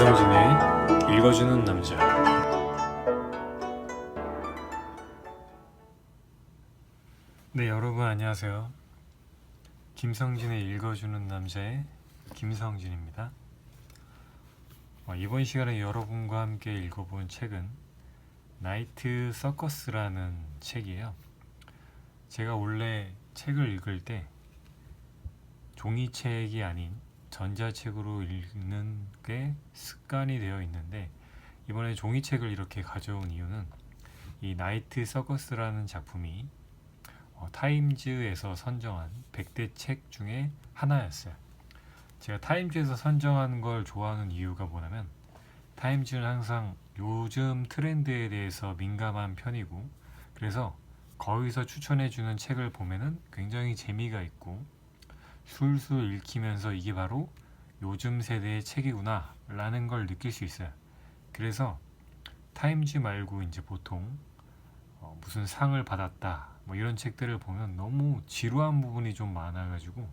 김성진의 읽어주는 남자. 네, 여러분 안녕하세요. 김성진의 읽어주는 남자의 김성진입니다. 이번 시간에 여러분과 함께 읽어본 책은 나이트 서커스라는 책이에요. 제가 원래 책을 읽을 때 종이책이 아닌 전자책으로 읽는 게 습관이 되어 있는데, 이번에 종이책을 이렇게 가져온 이유는 이 나이트 서커스라는 작품이 타임즈에서 선정한 100대 책 중에 하나였어요. 제가 타임즈에서 선정하는 걸 좋아하는 이유가 뭐냐면, 타임즈는 항상 요즘 트렌드에 대해서 민감한 편이고, 그래서 거기서 추천해주는 책을 보면은 굉장히 재미가 있고 술술 읽히면서 이게 바로 요즘 세대의 책이구나 라는 걸 느낄 수 있어요. 그래서 타임즈 말고 이제 보통 무슨 상을 받았다 뭐 이런 책들을 보면 너무 지루한 부분이 좀 많아가지고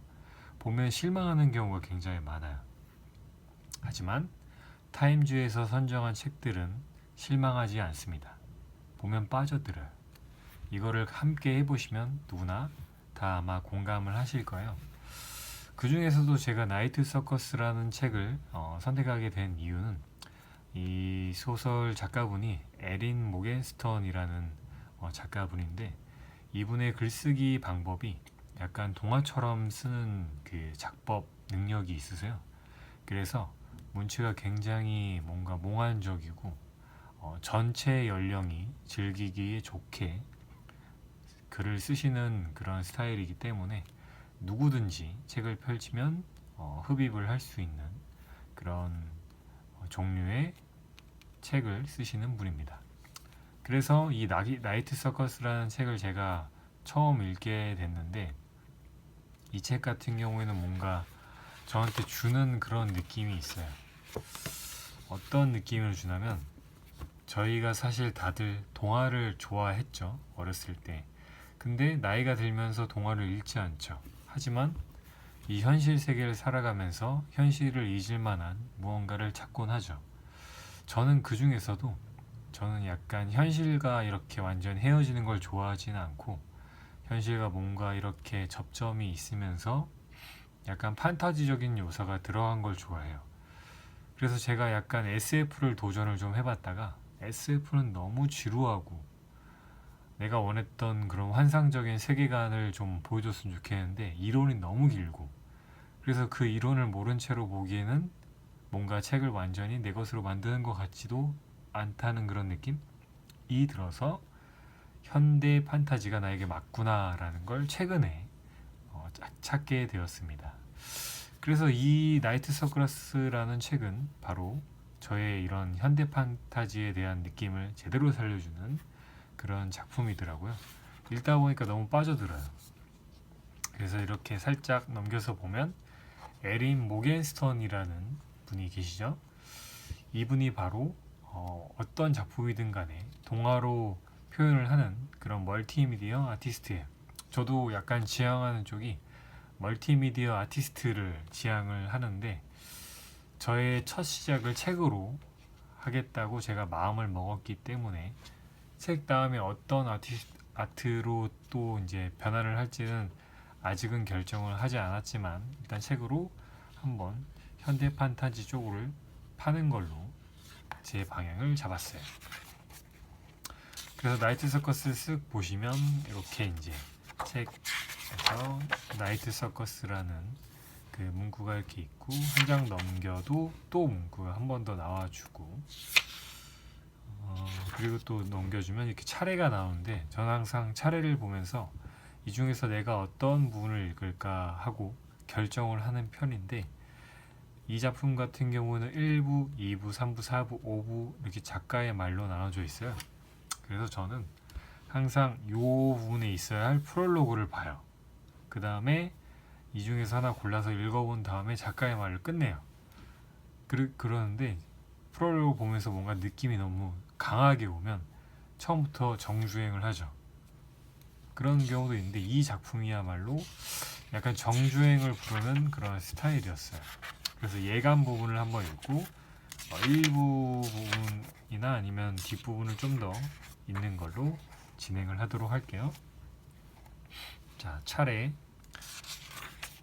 보면 실망하는 경우가 굉장히 많아요. 하지만 타임즈에서 선정한 책들은 실망하지 않습니다. 보면 빠져들어요. 이거를 함께 해보시면 누구나 다 아마 공감을 하실 거예요. 그 중에서도 제가 나이트 서커스라는 책을 선택하게 된 이유는, 이 소설 작가분이 에린 모겐스턴이라는 작가분인데, 이분의 글쓰기 방법이 약간 동화처럼 쓰는 그 작법 능력이 있으세요. 그래서 문체가 굉장히 뭔가 몽환적이고 전체 연령이 즐기기에 좋게 글을 쓰시는 그런 스타일이기 때문에 누구든지 책을 펼치면 흡입을 할 수 있는 그런 종류의 책을 쓰시는 분입니다. 그래서 이 나이트 서커스라는 책을 제가 처음 읽게 됐는데, 이 책 같은 경우에는 뭔가 저한테 주는 그런 느낌이 있어요. 어떤 느낌을 주냐면, 저희가 사실 다들 동화를 좋아했죠, 어렸을 때. 근데 나이가 들면서 동화를 읽지 않죠. 하지만 이 현실 세계를 살아가면서 현실을 잊을 만한 무언가를 찾곤 하죠. 저는 그 중에서도 저는 약간 현실과 이렇게 완전 헤어지는 걸 좋아하지는 않고, 현실과 뭔가 이렇게 접점이 있으면서 약간 판타지적인 요소가 들어간 걸 좋아해요. 그래서 제가 약간 SF를 도전을 좀 해봤다가, SF는 너무 지루하고 내가 원했던 그런 환상적인 세계관을 좀 보여줬으면 좋겠는데 이론이 너무 길고, 그래서 그 이론을 모른 채로 보기에는 뭔가 책을 완전히 내 것으로 만드는 것 같지도 않다는 그런 느낌이 들어서 현대 판타지가 나에게 맞구나라는 걸 최근에 찾게 되었습니다. 그래서 이 나이트 서커스라는 책은 바로 저의 이런 현대 판타지에 대한 느낌을 제대로 살려주는 그런 작품이더라고요. 읽다 보니까 너무 빠져들어요. 그래서 이렇게 살짝 넘겨서 보면 에린 모겐스턴이라는 분이 계시죠. 이분이 바로 어떤 작품이든 간에 동화로 표현을 하는 그런 멀티미디어 아티스트예요. 저도 약간 지향하는 쪽이 멀티미디어 아티스트를 지향을 하는데, 저의 첫 시작을 책으로 하겠다고 제가 마음을 먹었기 때문에 책 다음에 어떤 아트로 또 이제 변화를 할지는 아직은 결정을 하지 않았지만, 일단 책으로 한번 현대 판타지 쪽으로 파는 걸로 제 방향을 잡았어요. 그래서 나이트 서커스 쓱 보시면 이렇게 이제 책에서 나이트 서커스라는 그 문구가 이렇게 있고, 한 장 넘겨도 또 문구가 한 번 더 나와주고, 그리고 또 넘겨주면 이렇게 차례가 나오는데, 저는 항상 차례를 보면서 이 중에서 내가 어떤 부분을 읽을까 하고 결정을 하는 편인데, 이 작품 같은 경우는 1부, 2부, 3부, 4부, 5부 이렇게 작가의 말로 나눠져 있어요. 그래서 저는 항상 이 부분에 있어야 할 프롤로그를 봐요. 그 다음에 이 중에서 하나 골라서 읽어본 다음에 작가의 말을 끝내요. 그러는데 프롤로그 보면서 뭔가 느낌이 너무 강하게 오면 처음부터 정주행을 하죠. 그런 경우도 있는데, 이 작품이야말로 약간 정주행을 부르는 그런 스타일이었어요. 그래서 예감 부분을 한번 읽고 일부 부분이나 아니면 뒷부분을 좀 더 있는 걸로 진행을 하도록 할게요. 자, 차례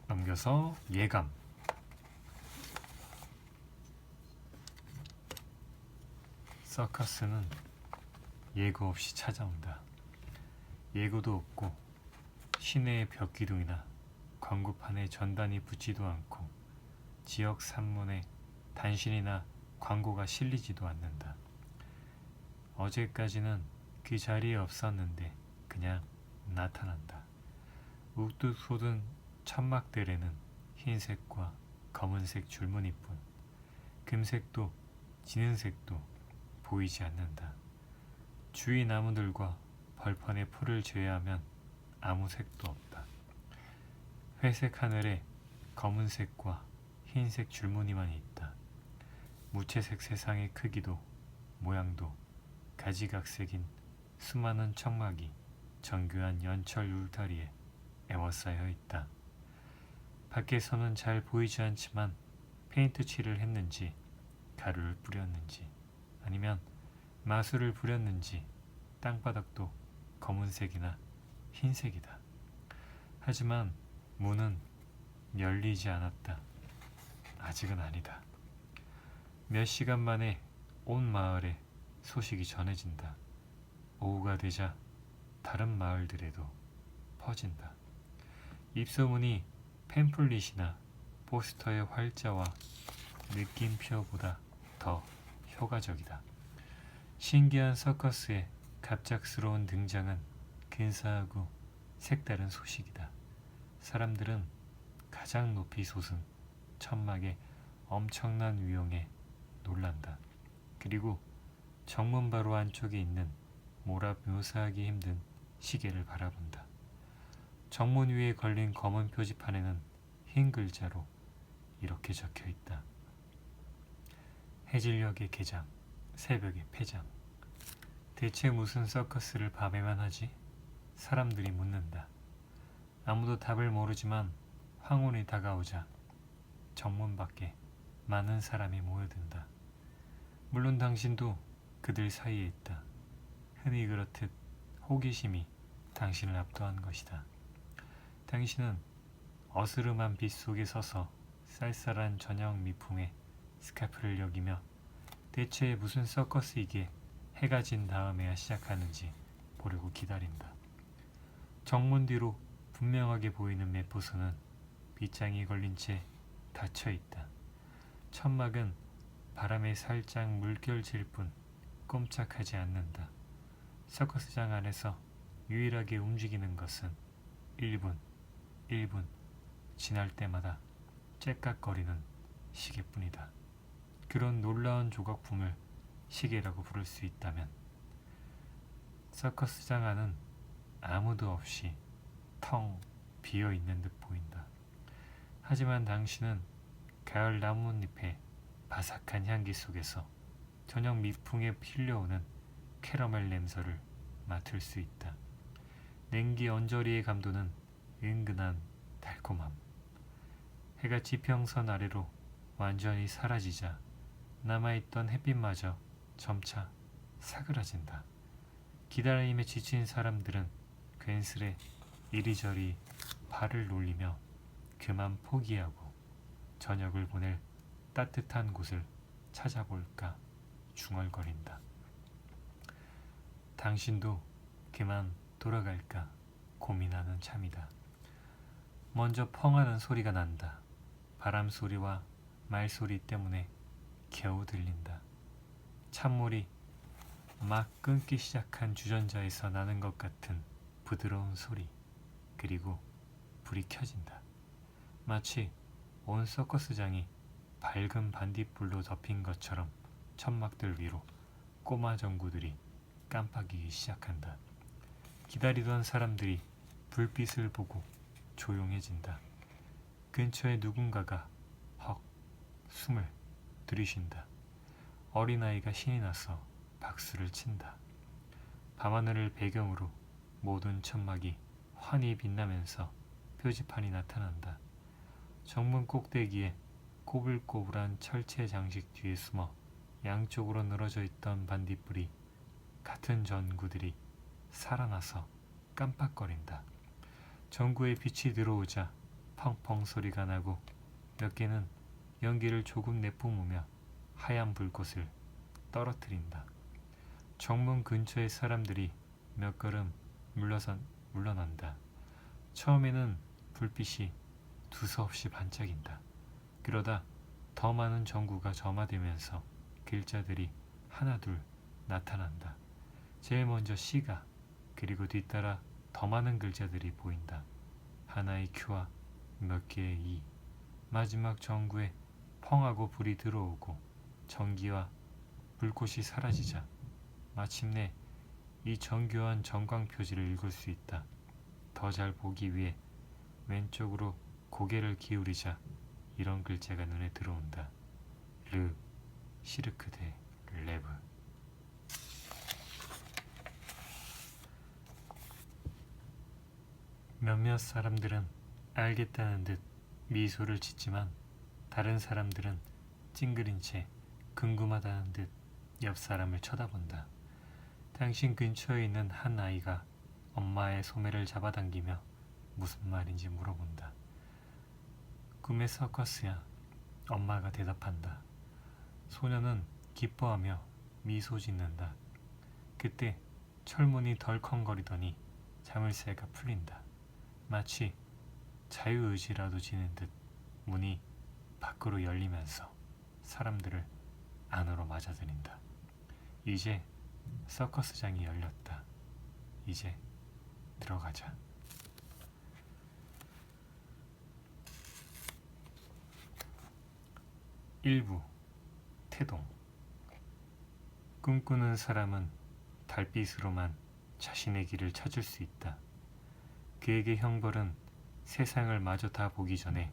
넘겨서 예감. 서커스는 예고 없이 찾아온다. 예고도 없고 시내의 벽기둥이나 광고판에 전단이 붙지도 않고 지역 산문에 단신이나 광고가 실리지도 않는다. 어제까지는 그 자리에 없었는데 그냥 나타난다. 우뚝 솟은 천막들에는 흰색과 검은색 줄무늬뿐 금색도 진은색도 보이지 않는다. 주위 나무들과 벌판의 풀을 제외하면 아무 색도 없다. 회색 하늘에 검은색과 흰색 줄무늬만 있다. 무채색 세상의 크기도 모양도 가지각색인 수많은 천막이 정교한 연철 울타리에 에워싸여 있다. 밖에서는 잘 보이지 않지만 페인트 칠을 했는지 가루를 뿌렸는지 아니면 마술을 부렸는지 땅바닥도 검은색이나 흰색이다. 하지만 문은 열리지 않았다. 아직은 아니다. 몇 시간 만에 온 마을에 소식이 전해진다. 오후가 되자 다른 마을들에도 퍼진다. 입소문이 팸플릿이나 포스터의 활자와 느낌표보다 더 효과적이다. 신기한 서커스의 갑작스러운 등장은 근사하고 색다른 소식이다. 사람들은 가장 높이 솟은 천막의 엄청난 위용에 놀란다. 그리고 정문 바로 안쪽에 있는 뭐라 묘사하기 힘든 시계를 바라본다. 정문 위에 걸린 검은 표지판에는 흰 글자로 이렇게 적혀 있다. 해질녘의 개장, 새벽의 폐장. 대체 무슨 서커스를 밤에만 하지? 사람들이 묻는다. 아무도 답을 모르지만 황혼이 다가오자 정문 밖에 많은 사람이 모여든다. 물론 당신도 그들 사이에 있다. 흔히 그렇듯 호기심이 당신을 압도한 것이다. 당신은 어스름한 빛 속에 서서 쌀쌀한 저녁 미풍에 스카프를 여기며 대체 무슨 서커스이기에 해가 진 다음에야 시작하는지 보려고 기다린다. 정문 뒤로 분명하게 보이는 매포소는 빗장이 걸린 채 닫혀 있다. 천막은 바람에 살짝 물결질 뿐 꼼짝하지 않는다. 서커스장 안에서 유일하게 움직이는 것은 1분 지날 때마다 째깍거리는 시계뿐이다. 그런 놀라운 조각품을 시계라고 부를 수 있다면 서커스장 안은 아무도 없이 텅 비어있는 듯 보인다. 하지만 당신은 가을 나뭇잎의 바삭한 향기 속에서 저녁 미풍에 필려오는 캐러멜 냄새를 맡을 수 있다. 냉기 언저리의 감도는 은근한 달콤함. 해가 지평선 아래로 완전히 사라지자 남아있던 햇빛마저 점차 사그라진다. 기다림에 지친 사람들은 괜스레 이리저리 발을 놀리며 그만 포기하고 저녁을 보낼 따뜻한 곳을 찾아볼까 중얼거린다. 당신도 그만 돌아갈까 고민하는 참이다. 먼저 펑하는 소리가 난다. 바람 소리와 말소리 때문에 겨우 들린다. 찬물이 막 끊기 시작한 주전자에서 나는 것 같은 부드러운 소리. 그리고 불이 켜진다. 마치 온 서커스장이 밝은 반딧불로 덮인 것처럼 천막들 위로 꼬마 전구들이 깜빡이기 시작한다. 기다리던 사람들이 불빛을 보고 조용해진다. 근처에 누군가가 헉 숨을 들이쉰다. 어린아이가 신이 나서 박수를 친다. 밤하늘을 배경으로 모든 천막이 환히 빛나면서 표지판이 나타난다. 정문 꼭대기에 꼬불꼬불한 철제 장식 뒤에 숨어 양쪽으로 늘어져 있던 반딧불이 같은 전구들이 살아나서 깜빡거린다. 전구에 빛이 들어오자 펑펑 소리가 나고 몇 개는 연기를 조금 내뿜으며 하얀 불꽃을 떨어뜨린다. 정문 근처의 사람들이 몇 걸음 물러난다. 처음에는 불빛이 두서없이 반짝인다. 그러다 더 많은 전구가 점화되면서 글자들이 하나둘 나타난다. 제일 먼저 C가, 그리고 뒤따라 더 많은 글자들이 보인다. 하나의 Q와 몇 개의 E. 마지막 전구에 펑하고 불이 들어오고 전기와 불꽃이 사라지자 마침내 이 정교한 전광 표지를 읽을 수 있다. 더 잘 보기 위해 왼쪽으로 고개를 기울이자 이런 글자가 눈에 들어온다. 르 시르크데 레브. 몇몇 사람들은 알겠다는 듯 미소를 짓지만 다른 사람들은 찡그린 채 궁금하다는 듯 옆 사람을 쳐다본다. 당신 근처에 있는 한 아이가 엄마의 소매를 잡아당기며 무슨 말인지 물어본다. 꿈의 서커스야. 엄마가 대답한다. 소녀는 기뻐하며 미소 짓는다. 그때 철문이 덜컹거리더니 자물쇠가 풀린다. 마치 자유의지라도 지닌 듯 문이 밖으로 열리면서 사람들을 안으로 맞아들인다. 이제 서커스장이 열렸다. 이제 들어가자. 일부 태동. 꿈꾸는 사람은 달빛으로만 자신의 길을 찾을 수 있다. 그에게 형벌은 세상을 마저 다 보기 전에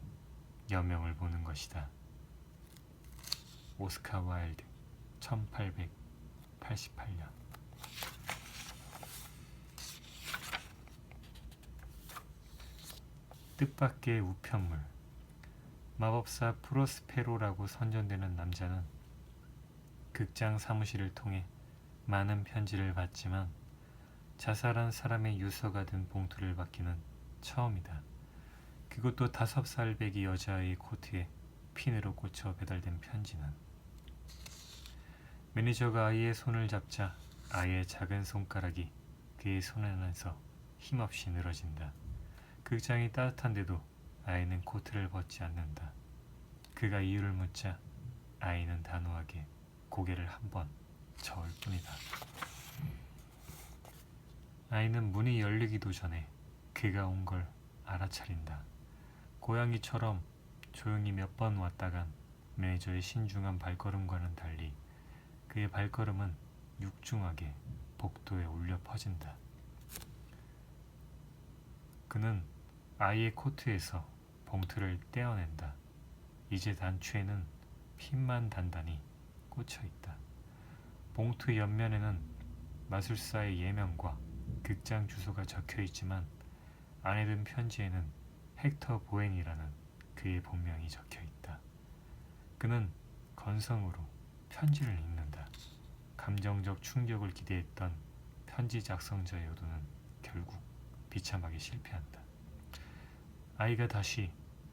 여명을 보는 것이다. 오스카 와일드 1888년. 뜻밖의 우편물. 마법사 프로스페로라고 선전되는 남자는 극장 사무실을 통해 많은 편지를 받지만 자살한 사람의 유서가 든 봉투를 받기는 처음이다. 그것도 5살배기 여자아이의 코트에 핀으로 꽂혀 배달된 편지는. 매니저가 아이의 손을 잡자 아이의 작은 손가락이 그의 손 안에서 힘없이 늘어진다. 극장이 따뜻한데도 아이는 코트를 벗지 않는다. 그가 이유를 묻자 아이는 단호하게 고개를 한번 저을 뿐이다. 아이는 문이 열리기도 전에 그가 온 걸 알아차린다. 고양이처럼 조용히 몇 번 왔다간 매니저의 신중한 발걸음과는 달리 그의 발걸음은 육중하게 복도에 울려 퍼진다. 그는 아이의 코트에서 봉투를 떼어낸다. 이제 단추에는 핀만 단단히 꽂혀 있다. 봉투 옆면에는 마술사의 예명과 극장 주소가 적혀 있지만 안에 든 편지에는 헥터 보엔이라는 그의 본명이 적혀 있다. 그는 건성으로 편지를 읽는다. 감정적 충격을 기대했던 편지 작성자의 의도는 결국 비참하게 실패한다. 아이가 다시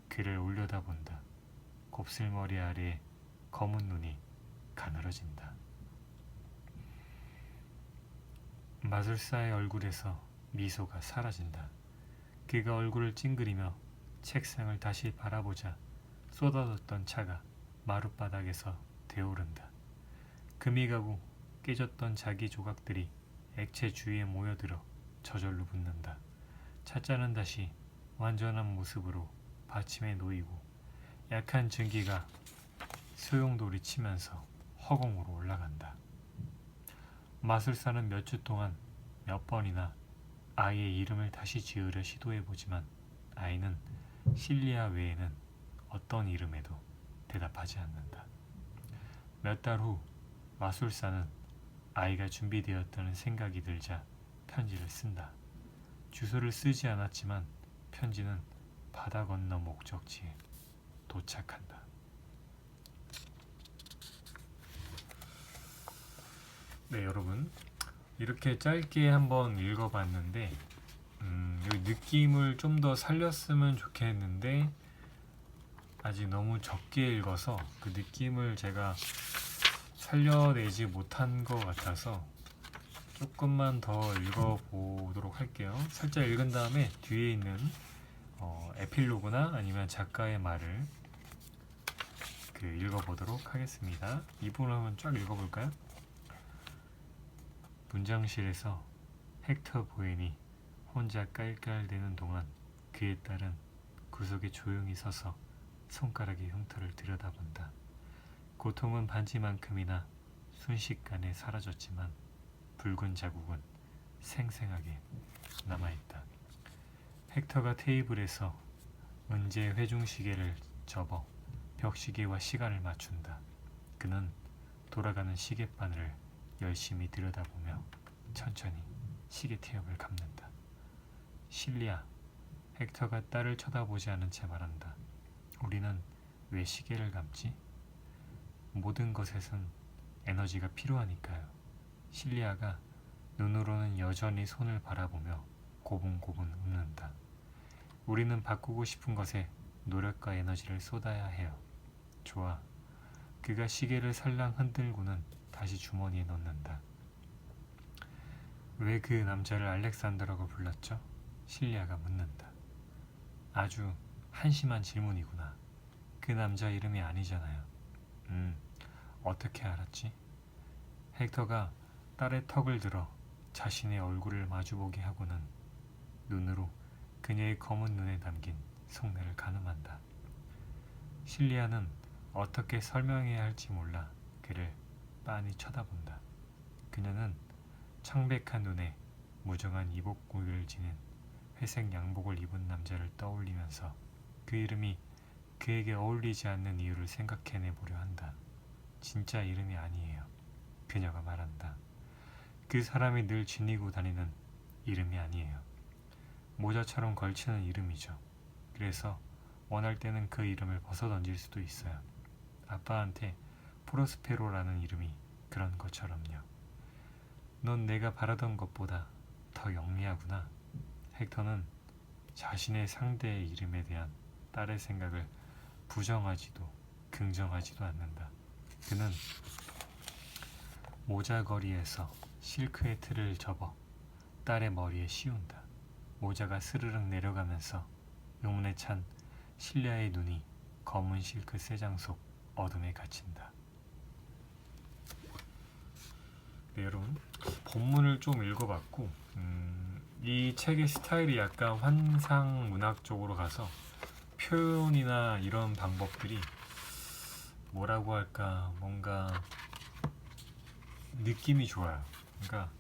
그를 올려다본다. 곱슬머리 아래에 검은 눈이 가늘어진다. 마술사의 얼굴에서 미소가 사라진다. 그가 얼굴을 찡그리며 책상을 다시 바라보자 쏟아졌던 차가 마룻바닥에서 데오른다. 금이 가고 깨졌던 자기 조각들이 액체 주위에 모여들어 저절로 붙는다. 찻잔은 다시 완전한 모습으로 받침에 놓이고 약한 증기가 소용돌이 치면서 허공으로 올라간다. 마술사는 몇 주 동안 몇 번이나 아이의 이름을 다시 지으려 시도해보지만 아이는 실리아 외에는 어떤 이름에도 대답하지 않는다. 몇 달 후 마술사는 아이가 준비되었다는 생각이 들자 편지를 쓴다. 주소를 쓰지 않았지만 편지는 바다 건너 목적지에 도착한다. 네, 여러분. 이렇게 짧게 한번 읽어봤는데, 이 느낌을 좀 더 살렸으면 좋겠는데, 아직 너무 적게 읽어서 그 느낌을 제가 살려내지 못한 것 같아서 조금만 더 읽어보도록 할게요. 살짝 읽은 다음에 뒤에 있는 에필로그나 아니면 작가의 말을 읽어보도록 하겠습니다. 이 부분을 한번 쫙 읽어볼까요? 문장실에서 헥터 보엔이 혼자 깔깔대는 동안 그의 딸은 구석에 조용히 서서 손가락의 흉터를 들여다본다. 고통은 반지만큼이나 순식간에 사라졌지만 붉은 자국은 생생하게 남아있다. 헥터가 테이블에서 은재 회중시계를 접어 벽시계와 시간을 맞춘다. 그는 돌아가는 시계바늘을 열심히 들여다보며 천천히 시계 태엽을 감는다. 실리아, 헥터가 딸을 쳐다보지 않은 채 말한다. 우리는 왜 시계를 감지? 모든 것에선 에너지가 필요하니까요. 실리아가 눈으로는 여전히 손을 바라보며 고분고분 웃는다. 우리는 바꾸고 싶은 것에 노력과 에너지를 쏟아야 해요. 좋아. 그가 시계를 살랑 흔들고는 다시 주머니에 넣는다. 왜 그 남자를 알렉산더라고 불렀죠? 실리아가 묻는다. 아주 한심한 질문이구나. 그 남자 이름이 아니잖아요. 어떻게 알았지? 헥터가 딸의 턱을 들어 자신의 얼굴을 마주보게 하고는 눈으로 그녀의 검은 눈에 담긴 속내를 가늠한다. 실리아는 어떻게 설명해야 할지 몰라 그를 빤히 쳐다본다. 그녀는 창백한 눈에 무정한 이복구를 지닌 회색 양복을 입은 남자를 떠올리면서 그 이름이 그에게 어울리지 않는 이유를 생각해내 보려 한다. 진짜 이름이 아니에요. 그녀가 말한다. 그 사람이 늘 지니고 다니는 이름이 아니에요. 모자처럼 걸치는 이름이죠. 그래서 원할 때는 그 이름을 벗어던질 수도 있어요. 아빠한테 프로스페로라는 이름이 그런 것처럼요. 넌 내가 바라던 것보다 더 영리하구나. 헥터는 자신의 상대의 이름에 대한 딸의 생각을 부정하지도 긍정하지도 않는다. 그는 모자거리에서 실크의 틀을 접어 딸의 머리에 씌운다. 모자가 스르륵 내려가면서 의문에 찬 실리아의 눈이 검은 실크 쇠장 속 어둠에 갇힌다. 네, 여러분 본문을 좀 읽어봤고 이 책의 스타일이 약간 환상 문학 쪽으로 가서 표현이나 이런 방법들이 뭐라고 할까 뭔가 느낌이 좋아요. 그러니까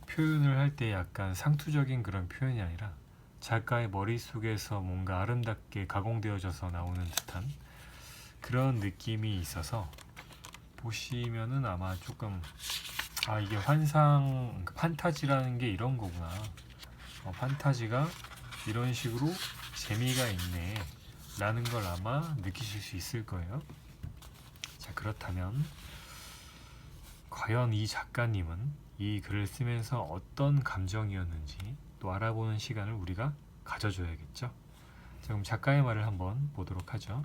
표현을 할 때 약간 상투적인 그런 표현이 아니라 작가의 머릿속에서 뭔가 아름답게 가공되어져서 나오는 듯한 그런 느낌이 있어서 보시면은 아마 조금 이게 환상 판타지라는 게 이런 거구나. 판타지가 이런 식으로 재미가 있네 라는 걸 아마 느끼실 수 있을 거예요. 자, 그렇다면 과연 이 작가님은 이 글을 쓰면서 어떤 감정이었는지 또 알아보는 시간을 우리가 가져줘야겠죠. 자, 그럼 작가의 말을 한번 보도록 하죠.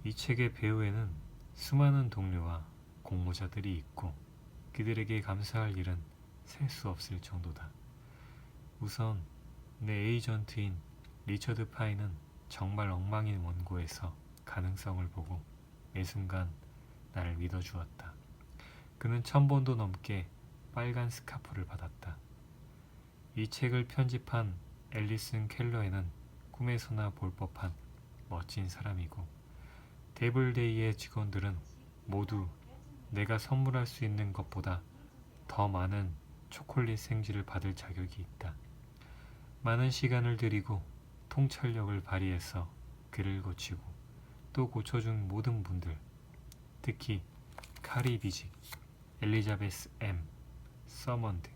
이 책의 배후에는 수많은 동료와 공모자들이 있고 그들에게 감사할 일은 셀 수 없을 정도다. 우선 내 에이전트인 리처드 파이는 정말 엉망인 원고에서 가능성을 보고 매 순간 나를 믿어주었다. 그는 1000번도 넘게 빨간 스카프를 받았다. 이 책을 편집한 앨리슨 켈러에는 꿈에서나 볼 법한 멋진 사람이고 데블데이의 직원들은 모두 내가 선물할 수 있는 것보다 더 많은 초콜릿 생지를 받을 자격이 있다. 많은 시간을 들이고 통찰력을 발휘해서 글을 고치고 또 고쳐준 모든 분들, 특히 카리 비직, 엘리자베스 M, 서먼드,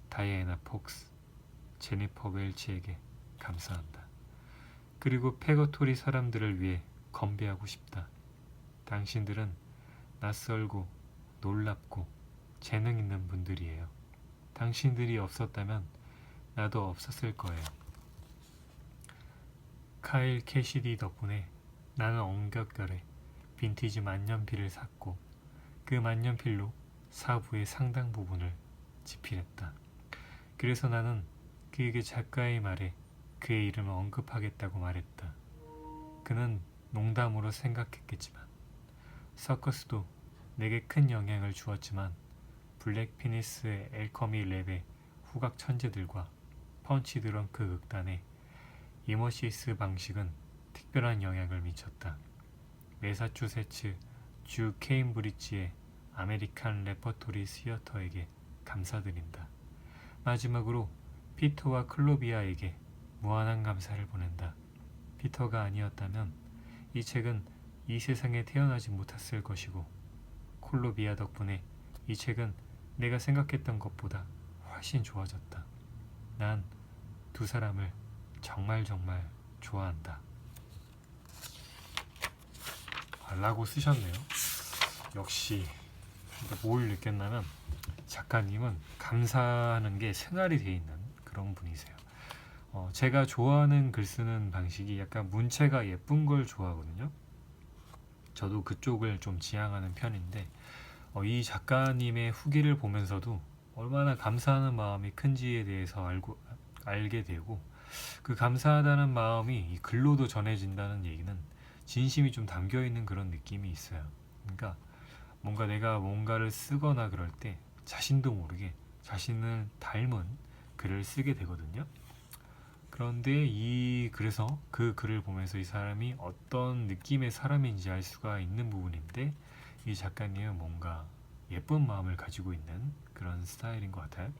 다이애나 폭스, 제니퍼 웰치에게 감사한다. 그리고 페거토리 사람들을 위해 건배하고 싶다. 당신들은 낯설고 놀랍고 재능 있는 분들이에요. 당신들이 없었다면 나도 없었을 거예요. 카일 캐시디 덕분에 나는 엉겹결에 빈티지 만년필을 샀고 그 만년필로 사부의 상당 부분을 집필했다. 그래서 나는 그에게 작가의 말에 그의 이름을 언급하겠다고 말했다. 그는 농담으로 생각했겠지만 서커스도 내게 큰 영향을 주었지만 블랙 피니스의 엘커미 랩의 후각 천재들과 펀치 드렁크 극단의 이머시스 방식은 특별한 영향을 미쳤다. 매사추세츠 주 케임브리지의 아메리칸 레퍼토리 시어터에게 감사드린다. 마지막으로 피터와 클로비아에게 무한한 감사를 보낸다. 피터가 아니었다면 이 책은 이 세상에 태어나지 못했을 것이고 클로비아 덕분에 이 책은 내가 생각했던 것보다 훨씬 좋아졌다. 난 두 사람을 정말 좋아한다. 라고 쓰셨네요. 역시 뭘 느꼈냐면 작가님은 감사하는 게 생활이 돼 있는 그런 분이세요. 제가 좋아하는 글 쓰는 방식이 약간 문체가 예쁜 걸 좋아하거든요. 저도 그쪽을 좀 지향하는 편인데 이 작가님의 후기를 보면서도 얼마나 감사하는 마음이 큰지에 대해서 알게 되고 그 감사하다는 마음이 이 글로도 전해진다는 얘기는 진심이 좀 담겨있는 그런 느낌이 있어요. 그러니까 뭔가 내가 뭔가를 쓰거나 그럴 때 자신도 모르게 자신을 닮은 글을 쓰게 되거든요. 그런데 그래서 그 글을 보면서 이 사람이 어떤 느낌의 사람인지 알 수가 있는 부분인데 이 작가님은 뭔가 예쁜 마음을 가지고 있는 그런 스타일인 것 같아요.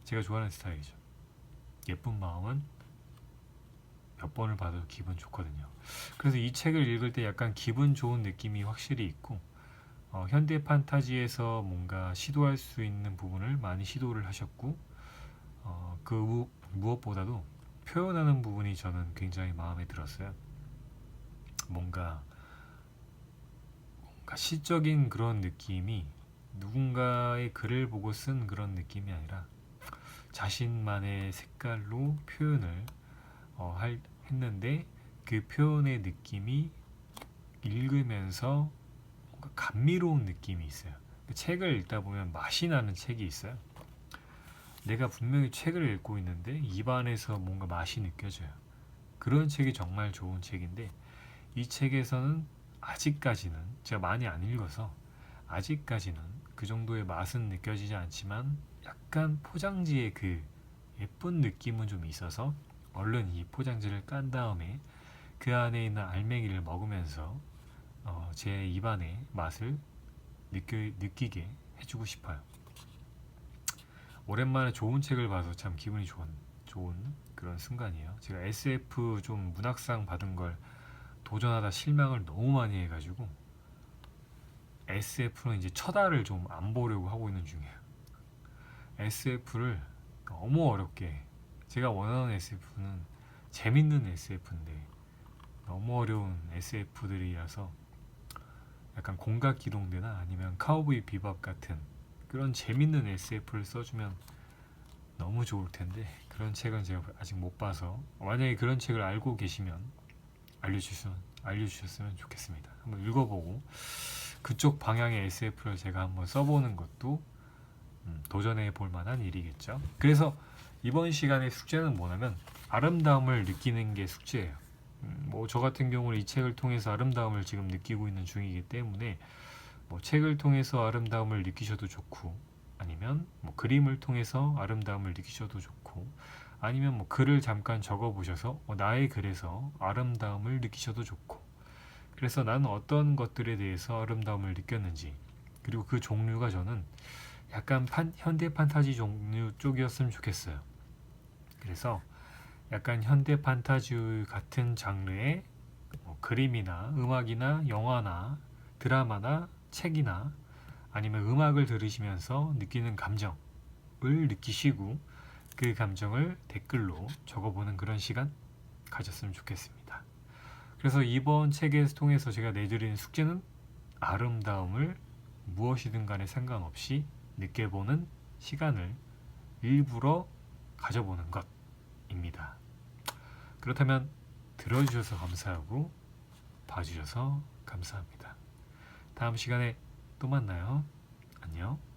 제가 좋아하는 스타일이죠. 예쁜 마음은 몇 번을 봐도 기분 좋거든요. 그래서 이 책을 읽을 때 약간 기분 좋은 느낌이 확실히 있고 현대 판타지에서 뭔가 시도할 수 있는 부분을 많이 시도를 하셨고 무엇보다도 표현하는 부분이 저는 굉장히 마음에 들었어요. 뭔가 시적인 그런 느낌이 누군가의 글을 보고 쓴 그런 느낌이 아니라 자신만의 색깔로 표현을 했는데 그 표현의 느낌이 읽으면서 뭔가 감미로운 느낌이 있어요. 그 책을 읽다 보면 맛이 나는 책이 있어요. 내가 분명히 책을 읽고 있는데 입안에서 뭔가 맛이 느껴져요. 그런 책이 정말 좋은 책인데 이 책에서는 아직까지는 제가 많이 안 읽어서 아직까지는 그 정도의 맛은 느껴지지 않지만 약간 포장지의 그 예쁜 느낌은 좀 있어서 얼른 이 포장지를 깐 다음에 그 안에 있는 알맹이를 먹으면서 제 입안의 맛을 느끼게 해주고 싶어요. 오랜만에 좋은 책을 봐서 참 기분이 좋은 그런 순간이에요. 제가 SF 좀 문학상 받은 걸 도전하다 실망을 너무 많이 해가지고 SF는 이제 쳐다를 좀 안 보려고 하고 있는 중이에요. SF를 너무 어렵게 제가 원하는 SF는 재밌는 SF인데 너무 어려운 SF들이라서 약간 공각기동대나 아니면 카우보이 비밥 같은 그런 재밌는 SF를 써주면 너무 좋을 텐데 그런 책은 제가 아직 못 봐서 만약에 그런 책을 알고 계시면 알려주셨으면 좋겠습니다. 한번 읽어보고 그쪽 방향의 SF를 제가 한번 써보는 것도 도전해 볼 만한 일이겠죠. 그래서 이번 시간의 숙제는 뭐냐면 아름다움을 느끼는 게 숙제예요. 뭐 저 같은 경우는 이 책을 통해서 아름다움을 지금 느끼고 있는 중이기 때문에 뭐 책을 통해서 아름다움을 느끼셔도 좋고 아니면 뭐 그림을 통해서 아름다움을 느끼셔도 좋고 아니면 뭐 글을 잠깐 적어 보셔서 나의 글에서 아름다움을 느끼셔도 좋고 그래서 나는 어떤 것들에 대해서 아름다움을 느꼈는지 그리고 그 종류가 저는 약간 현대 판타지 종류 쪽이었으면 좋겠어요. 그래서 약간 현대 판타지 같은 장르의 뭐 그림이나 음악이나 영화나 드라마나 책이나 아니면 음악을 들으시면서 느끼는 감정을 느끼시고 그 감정을 댓글로 적어보는 그런 시간 가졌으면 좋겠습니다. 그래서 이번 책을 통해서 제가 내드리는 숙제는 아름다움을 무엇이든 간에 상관없이 늦게 보는 시간을 일부러 가져보는 것입니다. 그렇다면 들어주셔서 감사하고 봐주셔서 감사합니다. 다음 시간에 또 만나요. 안녕.